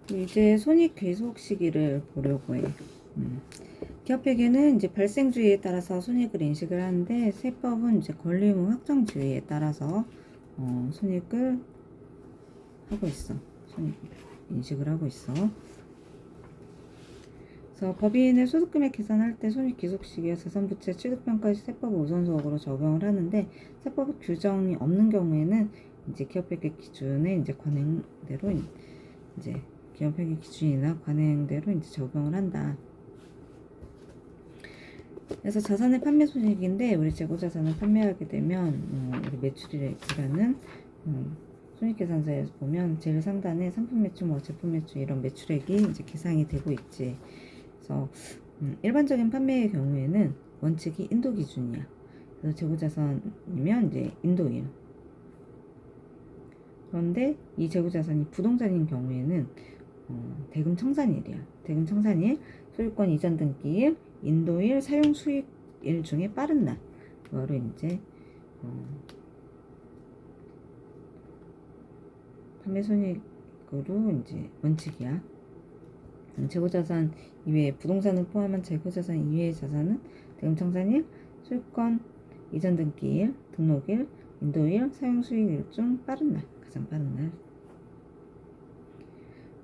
이제 손익 계속 시기를 보려고 해. 기업회계는 이제 발생주의에 따라서 손익을 인식을 하는데, 세법은 이제 권리의무 확정주의에 따라서 손익을 하고 있어. 손익 인식을 하고 있어. 그래서 법인의 소득금액 계산할 때 손익 기속 시기와 자산부채 취득평가시 세법 우선수억으로 적용을 하는데, 세법 규정이 없는 경우에는 이제 기업회계 기준에 이제 관행대로 이제 기업회계 기준이나 관행대로 이제 적용을 한다. 그래서 자산의 판매 손익인데, 우리 재고자산을 판매하게 되면 우리 매출이라는 손익계산서에서 보면 제일 상단에 상품 매출, 뭐 제품 매출 이런 매출액이 이제 계산이 되고 있지. 그래서 일반적인 판매의 경우에는 원칙이 인도 기준이야. 그래서 재고자산이면 이제 인도일. 그런데 이 재고자산이 부동산인 경우에는 대금 청산일이야. 대금 청산일, 소유권 이전 등기일, 인도일, 사용 수익일 중에 빠른 날. 그거를 이제 판매 손익으로 이제 원칙이야. 재고자산 이외에 부동산을 포함한 재고자산 이외의 자산은 대금 청산일, 소유권 이전 등기일, 등록일, 인도일, 사용 수익일 중 빠른 날, 가장 빠른 날.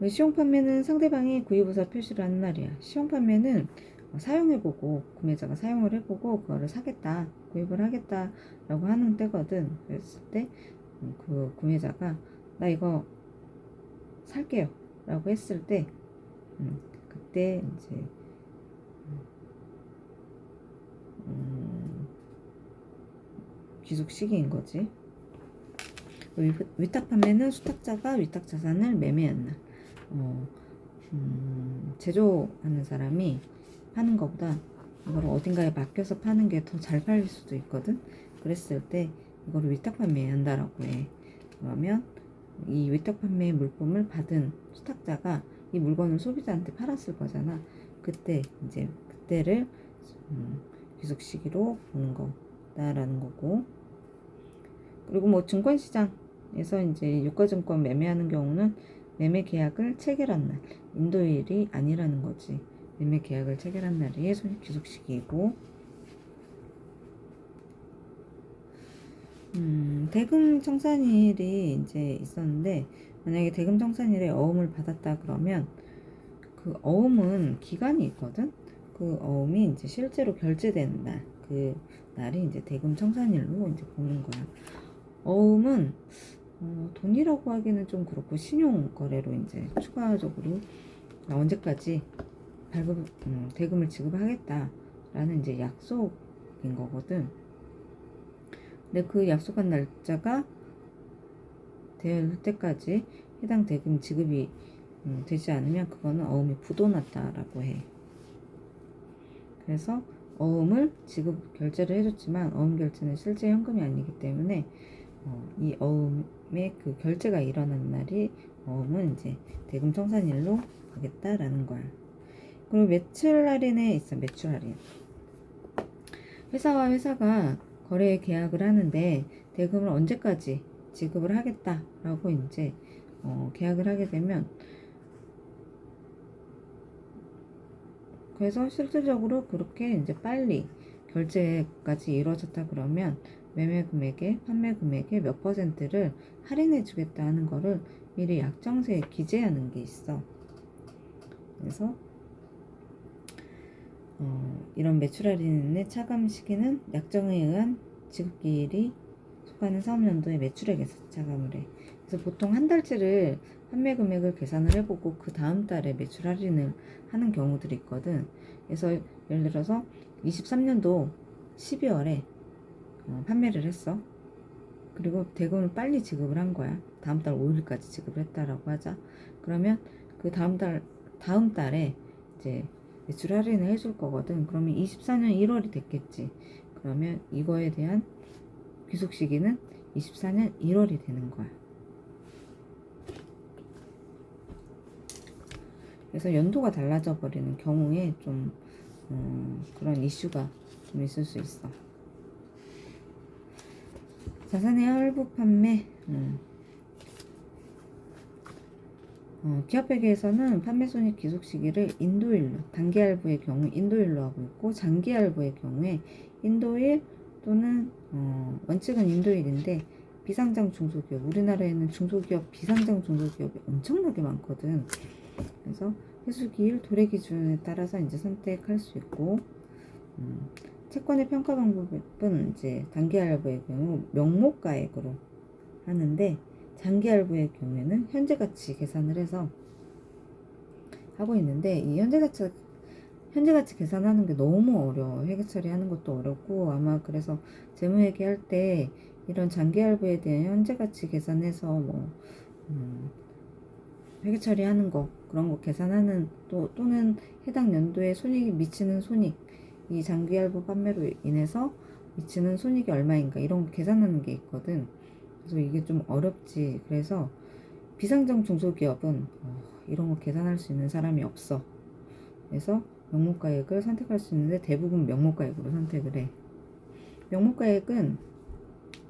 시용 판매는 상대방이 구입의사 표시를 하는 날이야. 시용 판매는 사용해보고, 구매자가 사용을 해보고 그거를 사겠다, 구입을 하겠다 라고 하는 때거든. 그랬을 때 그 구매자가 나 이거 살게요 라고 했을 때 그때 이제 귀속 시기인 거지. 위탁 판매는 수탁자가 위탁 자산을 매매한 날. 제조하는 사람이 파는 것보다 이걸 어딘가에 맡겨서 파는 게 더 잘 팔릴 수도 있거든. 그랬을 때 이거를 위탁 판매한다라고 해. 그러면 이 위탁 판매 물품을 받은 수탁자가 이 물건을 소비자한테 팔았을 거잖아. 그때 이제 그때를 귀속 시기로 보는 거다라는 거고. 그리고 뭐 증권시장에서 이제 유가증권 매매하는 경우는 매매 계약을 체결한 날, 인도일이 아니라는 거지. 매매 계약을 체결한 날이 손익 귀속 시기이고, 대금 청산일이 이제 있었는데, 만약에 대금 청산일에 어음을 받았다 그러면 그 어음은 기간이 있거든. 그 어음이 이제 실제로 결제되는 날, 그 날이 이제 대금 청산일로 이제 보는 거야. 어음은 돈이라고 하기는 좀 그렇고 신용 거래로 이제 추가적으로 언제까지 대금을 지급하겠다라는 이제 약속인 거거든. 근데 그 약속한 날짜가 될 때까지 해당 대금 지급이 되지 않으면 그거는 어음이 부도났다라고 해. 그래서 어음을 지급 결제를 해줬지만 어음 결제는 실제 현금이 아니기 때문에 이 어음의 그 결제가 일어난 날이 어음은 이제 대금 청산일로 가겠다라는 거야. 그리고 매출 할인에 있어. 매출 할인. 회사와 회사가 거래 계약을 하는데 대금을 언제까지 지급을 하겠다라고 이제 계약을 하게 되면, 그래서 실질적으로 그렇게 이제 빨리 결제까지 이루어졌다 그러면 매매 금액에 판매 금액의 몇 %를 할인해 주겠다 하는 거를 미리 약정서에 기재하는 게 있어. 그래서 이런 매출 할인의 차감 시기는 약정에 의한 지급기일이 속하는 사업연도의 매출액에서 차감을 해. 그래서 보통 한 달치를 판매 금액을 계산을 해보고 그 다음 달에 매출 할인을 하는 경우들이 있거든. 그래서 예를 들어서 23년도 12월에 판매를 했어. 그리고 대금을 빨리 지급을 한 거야. 다음 달 5일까지 지급을 했다라고 하자. 그러면 그 다음 달에 이제 매출 할인을 해줄 거거든. 그러면 24년 1월이 됐겠지. 그러면 이거에 대한 귀속 시기는 24년 1월이 되는 거야. 그래서 연도가 달라져 버리는 경우에 좀 그런 이슈가 좀 있을 수 있어. 자산의 할부 판매, 기업회계에서는 판매손익 기속 시기를 인도일로, 단기할부의 경우 인도일로 하고 있고, 장기할부의 경우에 인도일 또는 원칙은 인도일인데, 비상장 중소기업, 우리나라에는 중소기업, 비상장 중소기업이 엄청나게 많거든. 그래서 회수기일, 도래기준에 따라서 이제 선택할 수 있고, 채권의 평가 방법은 이제 단기할부의 경우 명목가액으로 하는데, 장기할부의 경우에는 현재가치 계산을 해서 하고 있는데, 이 현재가치 계산하는 게 너무 어려워. 회계 처리하는 것도 어렵고, 아마 그래서 재무회계할 때 이런 장기할부에 대한 현재가치 계산해서 회계 처리하는 거, 그런 거 계산하는 또는 해당 연도에 손익이 미치는 손익, 이 장기할부 판매로 인해서 미치는 손익이 얼마인가 이런 거 계산하는 게 있거든. 그래서 이게 좀 어렵지. 그래서 비상장 중소기업은 이런 거 계산할 수 있는 사람이 없어. 그래서 명목가액을 선택할 수 있는데 대부분 명목가액으로 선택을 해. 명목가액은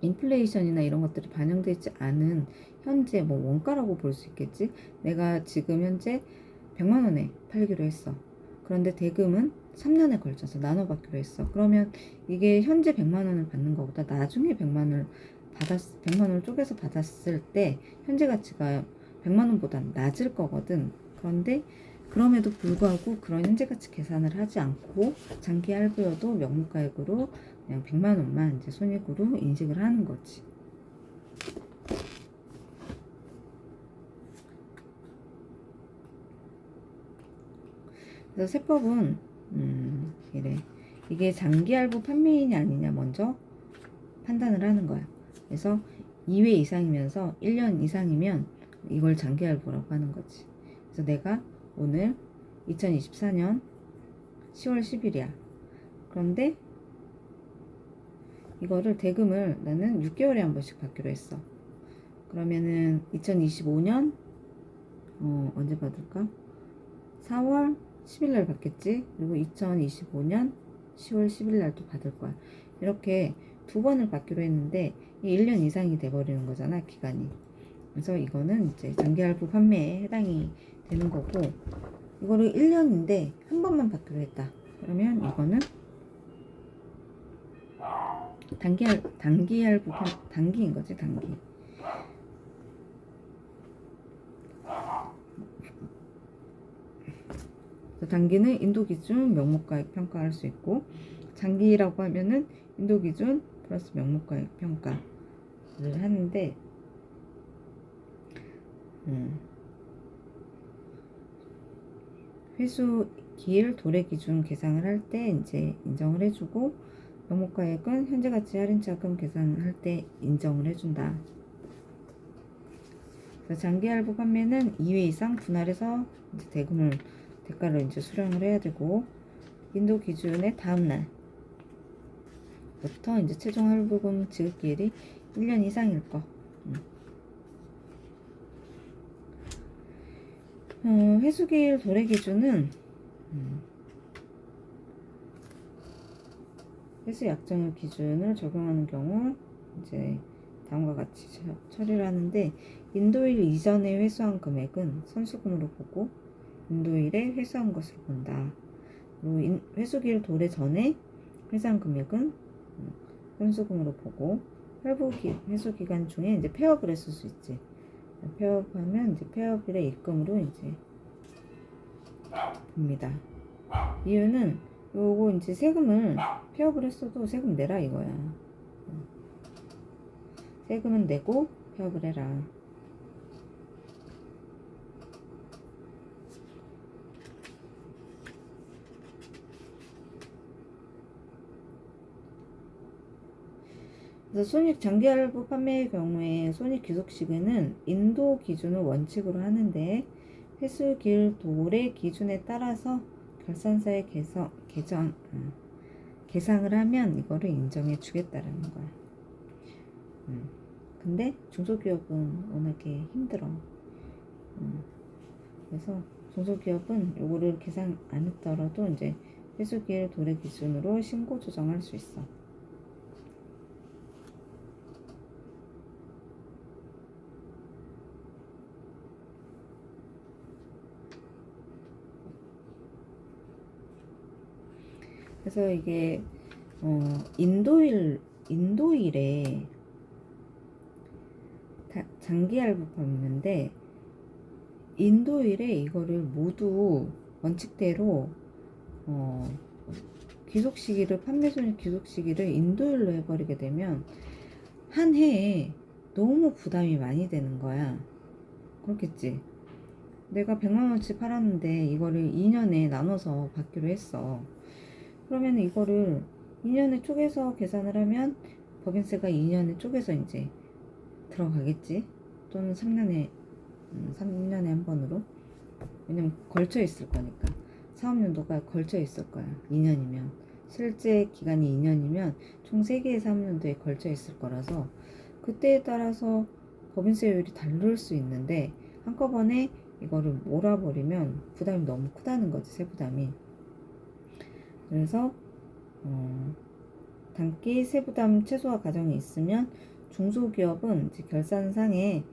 인플레이션이나 이런 것들이 반영되지 않은 현재 원가라고 볼 수 있겠지. 내가 지금 현재 100만 원에 팔기로 했어. 그런데 대금은 3년에 걸쳐서 나눠받기로 했어. 그러면 이게 현재 100만 원을 받는 것보다 나중에 100만 원을 쪼개서 받았을 때 현재 가치가 100만 원보다 낮을 거거든. 그런데 그럼에도 불구하고 그런 현재 가치 계산을 하지 않고 장기 할부여도 명목가액으로 그냥 100만 원만 이제 손익으로 인식을 하는 거지. 그래서 세법은 이래. 이게 장기 할부 판매인이 아니냐 먼저 판단을 하는 거야. 그래서 2회 이상이면서 1년 이상이면 이걸 장기 할부라고 하는 거지. 그래서 내가 오늘 2024년 10월 10일이야. 그런데 이거를 대금을 나는 6개월에 한 번씩 받기로 했어. 그러면은 2025년 언제 받을까? 4월 10일 날 받겠지. 그리고 2025년 10월 10일 날 또 받을 거야. 이렇게 두 번을 받기로 했는데 1년 이상이 돼버리는 거잖아, 기간이. 그래서 이거는 이제 장기할부 판매에 해당이 되는 거고, 이거를 1년인데 한 번만 받기로 했다. 그러면 이거는 단기할부 단기인 거지, 단기. 단기는 인도기준 명목가액 평가할 수 있고, 장기라고 하면은 인도기준 플러스 명목가액 평가를 하는데, 회수 기일 도래 기준 계산을 할 때 이제 인정을 해주고, 명목가액은 현재가치 할인차금 계산할 때 인정을 해준다. 그래서 장기할부 판매는 2회 이상 분할해서 이제 대가를 이제 수령을 해야 되고, 인도 기준의 다음 날부터 이제 최종 할부금 지급기일이 1년 이상일 거. 회수기일 도래 기준은 회수 약정일 기준을 적용하는 경우 이제 다음과 같이 처리를 하는데, 인도일 이전에 회수한 금액은 선수금으로 보고 인도일에 회수한 것으로 본다. 그리고 회수기일 도래 전에 회수한 금액은 선수금으로 보고, 회수기간 중에 이제 폐업을 했을 수 있지. 폐업하면 이제 폐업일의 입금으로 이제 봅니다. 이유는 요거 이제 세금을 폐업을 했어도 세금 내라 이거야. 세금은 내고 폐업을 해라. 그래서 장기할부 판매의 경우에 손익 귀속 시기는 인도 기준을 원칙으로 하는데, 회수기일 도래 기준에 따라서 결산서에 계상을 하면 이거를 인정해 주겠다라는 거야. 근데 중소기업은 워낙에 힘들어. 그래서 중소기업은 요거를 계산 안 했더라도 이제 회수기일 도래 기준으로 신고 조정할 수 있어. 그래서 이게 인도일에 장기할부법인데 인도일에 이거를 모두 원칙대로 귀속 시기를 판매 손익 귀속 시기를 인도일로 해버리게 되면 한 해에 너무 부담이 많이 되는 거야. 그렇겠지. 내가 100만원치 팔았는데 이거를 2년에 나눠서 받기로 했어. 그러면 이거를 2년에 쪼개서 계산을 하면 법인세가 2년에 쪼개서 이제 들어가겠지. 또는 3년에 한 번으로. 왜냐면 걸쳐 있을 거니까. 사업연도가 걸쳐 있을 거야. 2년이면. 실제 기간이 2년이면 총 3개의 사업연도에 걸쳐 있을 거라서 그때에 따라서 법인세율이 다를 수 있는데 한꺼번에 이거를 몰아버리면 부담이 너무 크다는 거지, 세부담이. 그래서 단기 세부담 최소화 과정이 있으면 중소기업은 이제 결산상에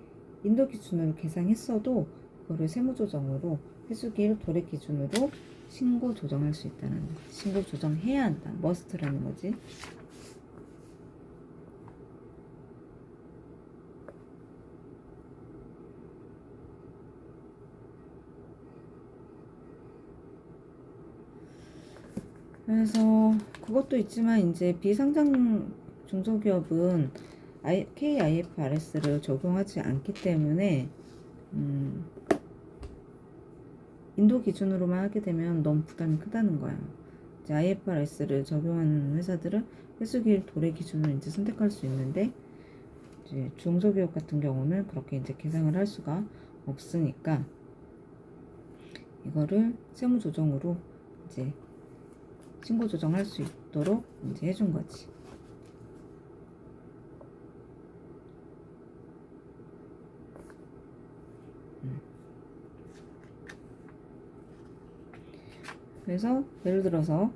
인도 기준으로 계상했어도 그거를 세무조정으로 회수기일 도래 기준으로 신고 조정할 수 있다는 거. 신고 조정해야 한다. 머스트라는 거지. 그래서 그것도 있지만 이제 비상장 중소기업은 KIFRS를 적용하지 않기 때문에 인도 기준으로만 하게 되면 너무 부담이 크다는 거야. 이제 IFRS를 적용하는 회사들은 회수기일 도래 기준을 이제 선택할 수 있는데 이제 중소기업 같은 경우는 그렇게 이제 계상을 할 수가 없으니까 이거를 세무조정으로 이제 신고 조정할 수 있도록 이제 해준 거지. 그래서 예를 들어서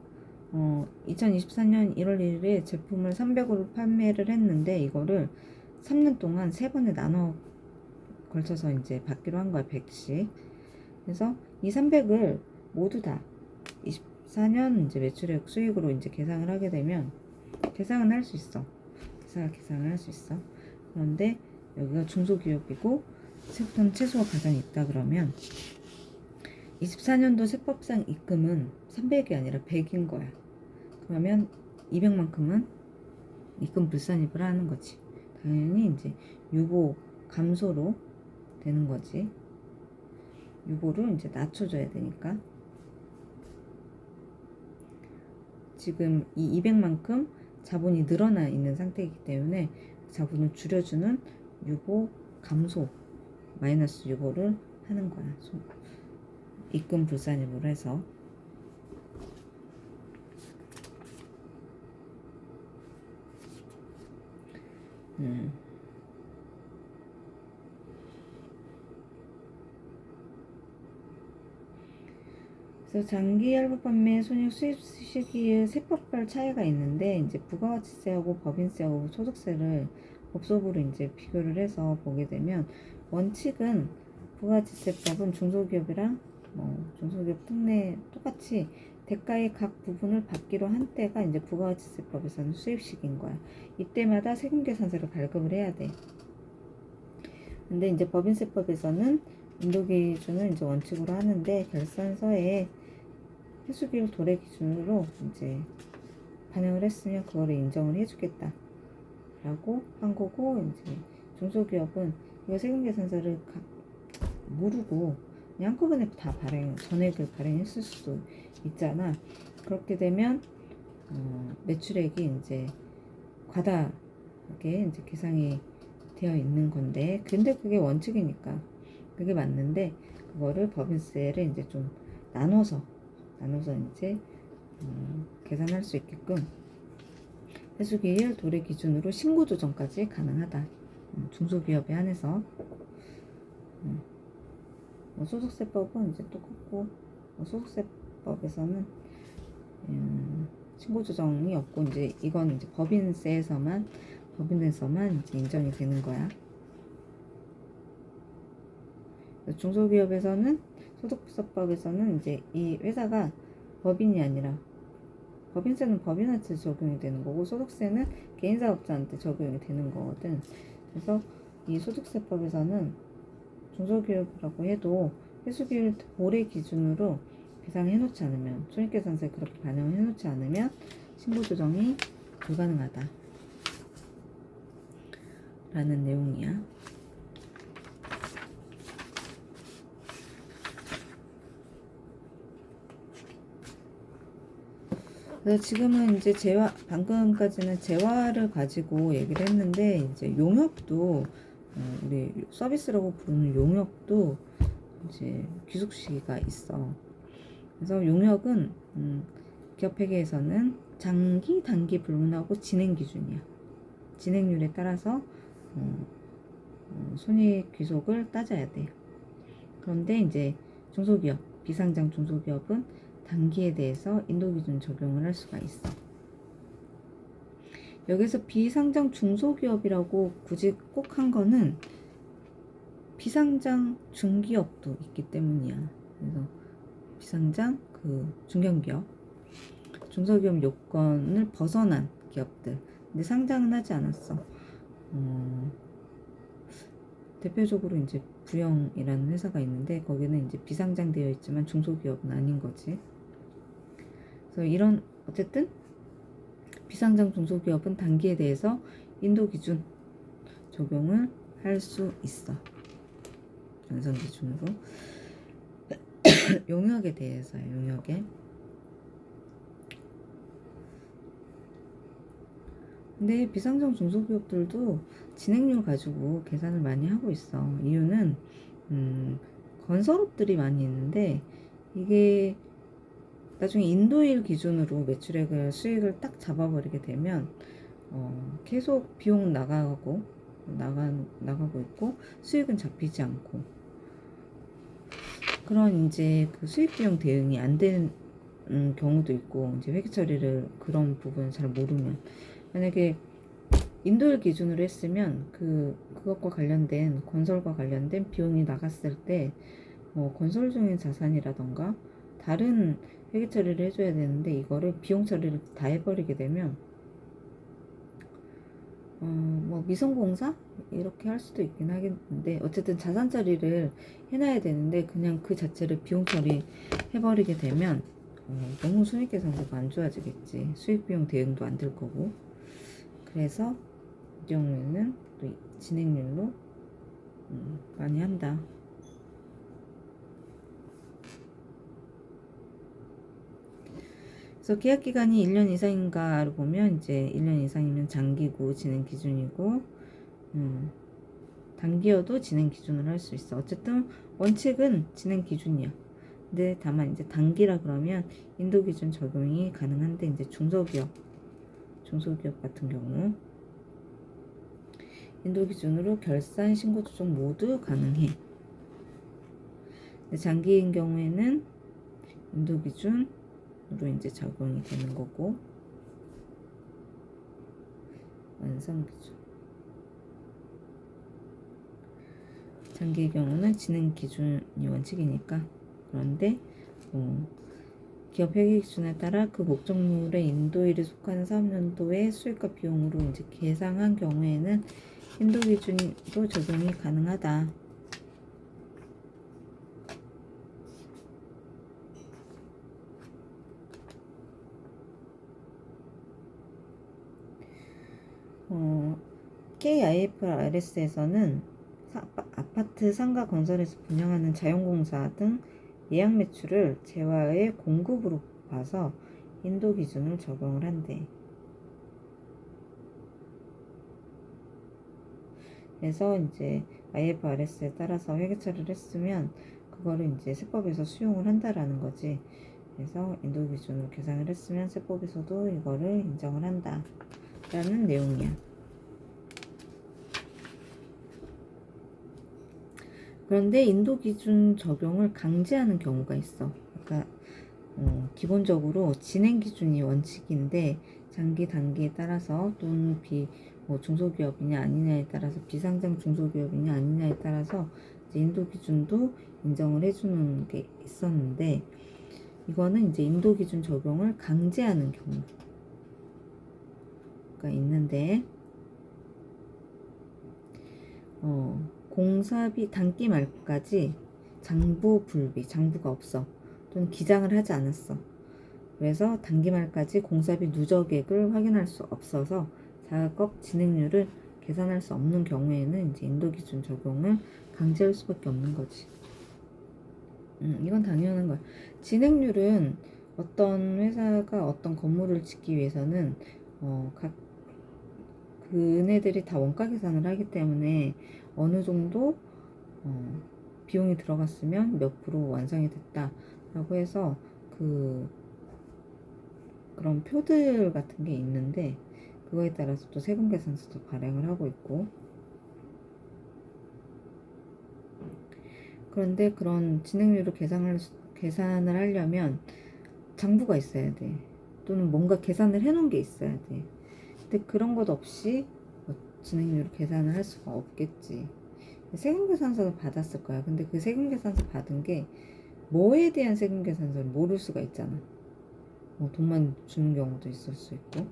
2024년 1월 1일에 제품을 300으로 판매를 했는데 이거를 3년 동안 3번에 나눠 걸쳐서 이제 받기로 한 거야. 100씩. 그래서 이 300을 모두 다 24년 이제 매출액 수익으로 이제 계상을 하게 되면 계상은 할 수 있어. 계상을 할 수 있어. 그런데 여기가 중소기업이고 세부담 최소화 과정이 있다 그러면 24년도 세법상 입금은 300이 아니라 100인 거야. 그러면 200만큼은 입금 불산입을 하는 거지. 당연히 이제 유보 감소로 되는 거지. 유보를 이제 낮춰줘야 되니까. 지금 이 200만큼 자본이 늘어나 있는 상태이기 때문에 자본을 줄여주는 유보 감소 마이너스 유보를 하는 거야. 입금 불산입으로 해서. 그래서 장기 할부 판매 손익 수입 시기의 세법별 차이가 있는데 이제 부가가치세하고 법인세하고 소득세를 법소부로 이제 비교를 해서 보게 되면 원칙은 부가가치세법은 중소기업이랑 중소기업 특례 똑같이 대가의 각 부분을 받기로 한 때가 이제 부가가치세법에서는 수입식인 거야. 이때마다 세금계산서를 발급을 해야 돼. 근데 이제 법인세법에서는 인도 기준을 이제 원칙으로 하는데 결산서에 회수기일 도래 기준으로 이제 반영을 했으면 그거를 인정을 해주겠다 라고 한 거고, 이제 중소기업은 이거 세금계산서를 모르고 그냥 한꺼번에 다 전액을 발행했을 수도 있잖아. 그렇게 되면 매출액이 이제 과다하게 이제 계상이 되어 있는 건데, 근데 그게 원칙이니까 그게 맞는데 그거를 법인세를 이제 좀 나눠서 이제 계산할 수 있게끔 회수기일 도래 기준으로 신고 조정까지 가능하다. 중소기업에 한해서. 소득세법은 이제 똑같고 소득세법에서는 신고 조정이 없고 이제 이건 이제 법인세에서만 이제 인정이 되는 거야. 중소기업에서는 소득세법에서는 이제 이 회사가 법인이 아니라 법인세는 법인한테 적용이 되는 거고 소득세는 개인사업자한테 적용이 되는 거거든. 그래서 이 소득세법에서는 중소기업이라고 해도 회수비율 올해 기준으로 계산해놓지 않으면, 손익계산서에 그렇게 반영해놓지 않으면 신고 조정이 불가능하다 라는 내용이야. 그래서 지금은 이제 방금까지는 재화를 가지고 얘기를 했는데, 이제 용역도, 우리 서비스라고 부르는 용역도 이제 귀속 시기가 있어. 그래서 용역은, 기업회계에서는 장기, 단기 불문하고 진행 기준이야. 진행률에 따라서, 손익 귀속을 따져야 돼. 그런데 이제 중소기업, 비상장 중소기업은 단기에 대해서 인도기준 적용을 할 수가 있어. 여기서 비상장 중소기업이라고 굳이 꼭 한 거는 비상장 중기업도 있기 때문이야. 그래서 비상장 중견기업, 중소기업 요건을 벗어난 기업들. 근데 상장은 하지 않았어. 대표적으로 이제 부영이라는 회사가 있는데 거기는 이제 비상장되어 있지만 중소기업은 아닌 거지. 그래서 어쨌든 비상장 중소기업은 단기에 대해서 인도기준 적용을 할 수 있어. 연선 기준으로. 용역에 대해서요. 용역에. 근데 비상장 중소기업들도 진행률 가지고 계산을 많이 하고 있어. 이유는 건설업들이 많이 있는데 이게 나중에 인도일 기준으로 매출액을 수익을 딱 잡아버리게 되면 계속 비용 나가고 있고 수익은 잡히지 않고 그런 이제 그 수익 비용 대응이 안 되는 경우도 있고 이제 회계 처리를 그런 부분을 잘 모르면 만약에 인도일 기준으로 했으면 그것과 관련된 건설과 관련된 비용이 나갔을 때 건설 중인 자산이라던가 다른 회계 처리를 해줘야 되는데 이거를 비용 처리를 다 해버리게 되면 뭐 미성공사 이렇게 할 수도 있긴 하겠는데 어쨌든 자산 처리를 해놔야 되는데 그냥 그 자체를 비용 처리 해버리게 되면 너무 손익계산서가 안 좋아지겠지. 수익 비용 대응도 안 될 거고. 그래서 이 경우에는 또 진행률로 많이 한다. 그래서 계약 기간이 1년 이상인가를 보면 이제 1년 이상이면 장기고 진행 기준이고 단기여도 진행 기준으로 할 수 있어. 어쨌든 원칙은 진행 기준이야. 근데 다만 이제 단기라 그러면 인도 기준 적용이 가능한데 이제 중소기업 같은 경우 인도 기준으로 결산, 신고 조정 모두 가능해. 근데 장기인 경우에는 인도 기준으로 이제 적용이 되는 거고 완성 기준. 장기의 경우는 진행 기준이 원칙이니까. 그런데 기업 회계 기준에 따라 그 목적물의 인도일에 속하는 사업연도의 수익과 비용으로 이제 계상한 경우에는 인도 기준도 적용이 가능하다. KIFRS에서는 아파트 상가 건설에서 분양하는 자연공사 등 예약 매출을 재화의 공급으로 봐서 인도 기준을 적용을 한대. 그래서 이제 IFRS에 따라서 회계 처리를 했으면 그거를 이제 세법에서 수용을 한다라는 거지. 그래서 인도 기준으로 계산을 했으면 세법에서도 이거를 인정을 한다 라는 내용이야. 그런데 인도 기준 적용을 강제하는 경우가 있어. 그러니까 기본적으로 진행 기준이 원칙인데 장기 단기에 따라서 또는 중소기업이냐 아니냐에 따라서 비상장 중소기업이냐 아니냐에 따라서 이제 인도 기준도 인정을 해주는 게 있었는데 이거는 이제 인도 기준 적용을 강제하는 경우가 있는데, 공사비 단기 말까지 장부 불비, 장부가 없어. 또는 기장을 하지 않았어. 그래서 단기 말까지 공사비 누적액을 확인할 수 없어서 작업 진행률을 계산할 수 없는 경우에는 이제 인도 기준 적용을 강제할 수밖에 없는 거지. 이건 당연한 거야. 진행률은 어떤 회사가 어떤 건물을 짓기 위해서는 각 그네들이 다 원가 계산을 하기 때문에 어느 정도 비용이 들어갔으면 몇 프로 완성이 됐다라고 해서 그런 표들 같은 게 있는데, 그거에 따라서 또 세금 계산서도 발행을 하고 있고, 그런데 그런 진행률을 계산을 하려면 장부가 있어야 돼. 또는 뭔가 계산을 해놓은 게 있어야 돼. 근데 그런 것 없이 진행률을 계산을 할 수가 없겠지. 세금계산서를 받았을 거야. 근데 그 세금계산서 받은 게 뭐에 대한 세금계산서를 모를 수가 있잖아. 돈만 주는 경우도 있을 수 있고.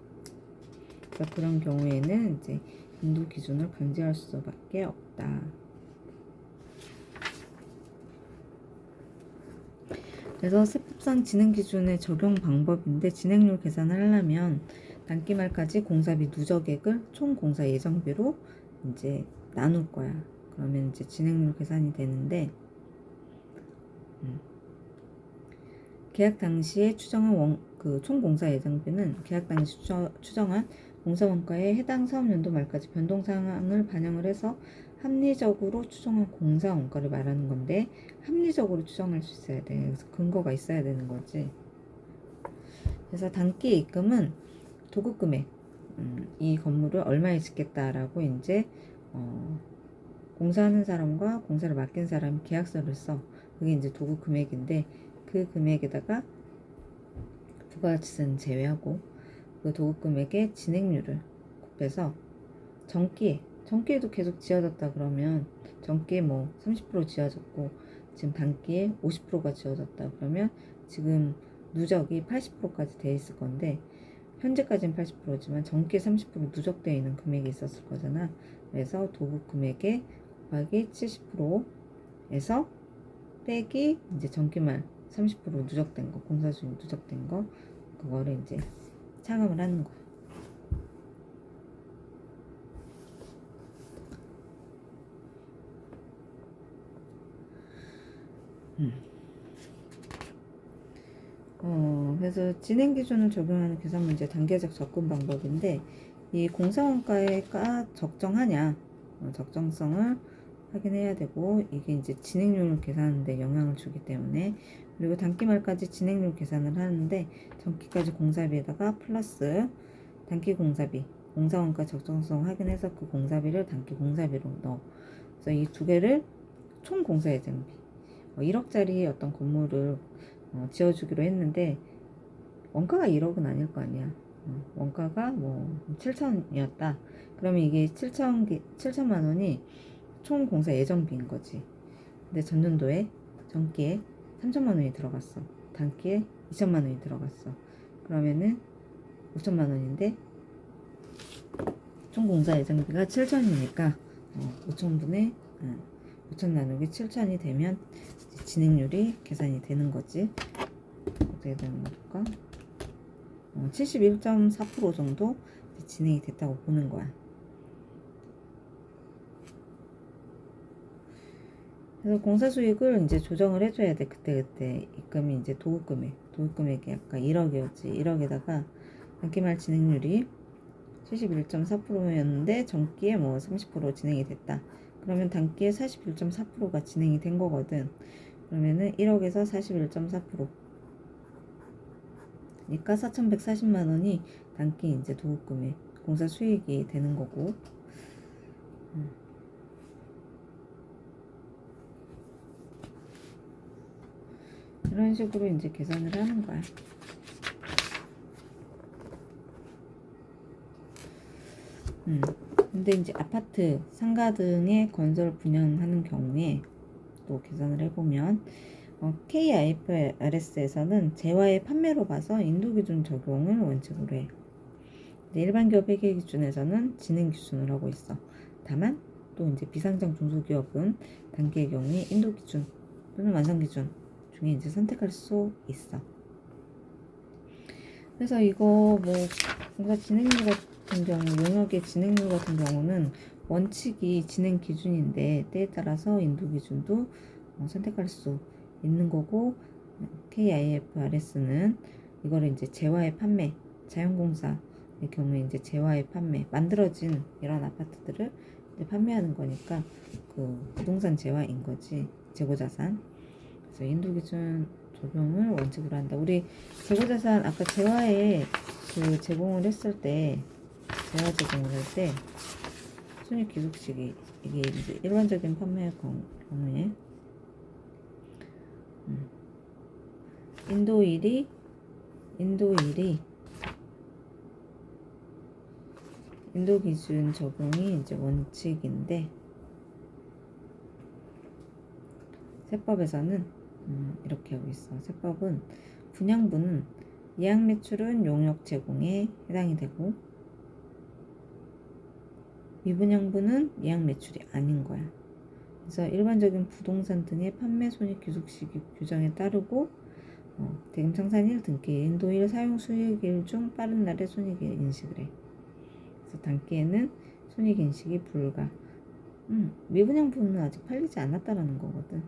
그러니까 그런 경우에는 이제 인도 기준을 강제할 수밖에 없다. 그래서 세법상 진행 기준의 적용 방법인데, 진행률 계산을 하려면 단기 말까지 공사비 누적액을 총 공사 예정비로 이제 나눌 거야. 그러면 이제 진행률 계산이 되는데, 계약 당시에 추정한 총 공사 예정비는 계약 당시 추정한 공사 원가에 해당 사업연도 말까지 변동 사항을 반영을 해서 합리적으로 추정한 공사 원가를 말하는 건데, 합리적으로 추정할 수 있어야 돼. 그래서 근거가 있어야 되는 거지. 그래서 단기 입금은 도급 금액, 이 건물을 얼마에 짓겠다라고 이제 공사하는 사람과 공사를 맡긴 사람이 계약서를 써. 그게 이제 도급 금액인데, 그 금액에다가 부가가치세는 제외하고 그 도급 금액의 진행률을 곱해서 전기에도 계속 지어졌다 그러면, 전기에 뭐 30% 지어졌고 지금 단기에 50%가 지어졌다 그러면 지금 누적이 80%까지 돼 있을 건데, 현재까지는 80%지만 전기에 30% 누적되어 있는 금액이 있었을 거잖아. 그래서 도급 금액에 곱하기 70%에서 빼기 이제 전기말 30% 누적된 거, 공사수익 누적된 거, 그거를 이제 차감을 하는 거야. 그래서 진행 기준을 적용하는 계산 문제 단계적 접근 방법인데, 이 공사원가가 적정하냐, 적정성을 확인해야 되고, 이게 이제 진행률을 계산하는데 영향을 주기 때문에. 그리고 단기 말까지 진행률 계산을 하는데, 전기까지 공사비에다가 플러스 단기 공사비, 공사원가 적정성 확인해서 그 공사비를 단기 공사비로 넣어. 그래서 이 두 개를 총 공사 예정비, 1억짜리 어떤 건물을 지어주기로 했는데, 원가가 1억은 아닐 거 아니야. 원가가 뭐 7천이었다. 그러면 이게 7천만 원이 총 공사 예정비인 거지. 근데 전년도에 전기에 3천만 원이 들어갔어. 단기에 2천만 원이 들어갔어. 그러면은 5천만 원인데 총 공사 예정비가 7천이니까 5천분의 5천 나누기 7천이 되면 진행률이 계산이 되는 거지. 어떻게 되는 걸까? 71.4% 정도 진행이 됐다고 보는 거야. 그래서 공사 수익을 이제 조정을 해줘야 돼. 그때 입금이 이제 도급 금액이 아까 1억이었지. 1억에다가 단기말 진행률이 71.4%였는데 전기에 뭐 30% 진행이 됐다. 그러면 단기에 41.4%가 진행이 된 거거든. 그러면은 1억에서 41.4%. 그러니까 4,140만 원이 단기 이제 도급 금액, 공사 수익이 되는 거고. 이런 식으로 이제 계산을 하는 거야. 근데 이제 아파트, 상가 등의 건설 분양하는 경우에 또 계산을 해보면 KIFRS에서는 재화의 판매로 봐서 인도기준 적용을 원칙으로 해. 일반 기업 회계 기준에서는 진행 기준을 하고 있어. 다만 또 이제 비상장 중소기업은 단기의 경우에 인도 기준 또는 완성 기준 중에 이제 선택할 수 있어. 그래서 이거 뭐 공사 진행률 같은 경우, 용역의 진행률 같은 경우는 원칙이 진행 기준인데 때에 따라서 인도 기준도 선택할 수 있는 거고, KIFRS는 이거를 이제 재화의 판매, 자연공사의 경우에 이제 재화의 판매, 만들어진 이런 아파트들을 이제 판매하는 거니까 그 부동산 재화인 거지, 재고자산. 그래서 인도 기준 적용을 원칙으로 한다. 우리 재고자산 아까 재화에 그 제공을 했을 때, 재화 제공을 할 때 순위 기숙식이 이게 이제 일반적인 판매 경우에 인도 1이 인도 기준 적용이 이제 원칙인데, 세법에서는 이렇게 하고 있어. 세법은 분양분은 예약 매출은 용역 제공에 해당이 되고, 미분양분은 예약 매출이 아닌 거야. 그래서 일반적인 부동산 등의 판매 손익 귀속식 규정에 따르고 대금 청산 1 등기 인도 1 사용 수익일 중 빠른 날에 손익 인식을 해. 그래서 단기에는 손익 인식이 불가. 미분양분은 아직 팔리지 않았다라는 거거든.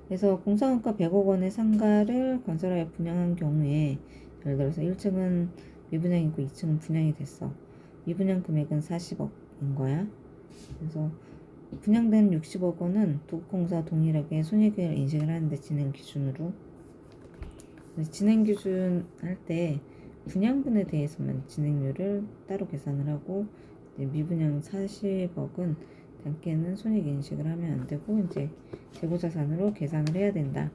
그래서 공사원가 100억 원의 상가를 건설하여 분양한 경우에, 예를 들어서 1층은 미분양이고 2층은 분양이 됐어. 미분양 금액은 40억인 거야. 그래서 분양된 60억 원은 도급공사 동일하게 손익을 인식을 하는데, 진행 기준으로. 진행 기준 할 때 분양분에 대해서만 진행률을 따로 계산을 하고, 미분양 40억은 단기에는 손익 인식을 하면 안 되고 이제 재고자산으로 계산을 해야 된다.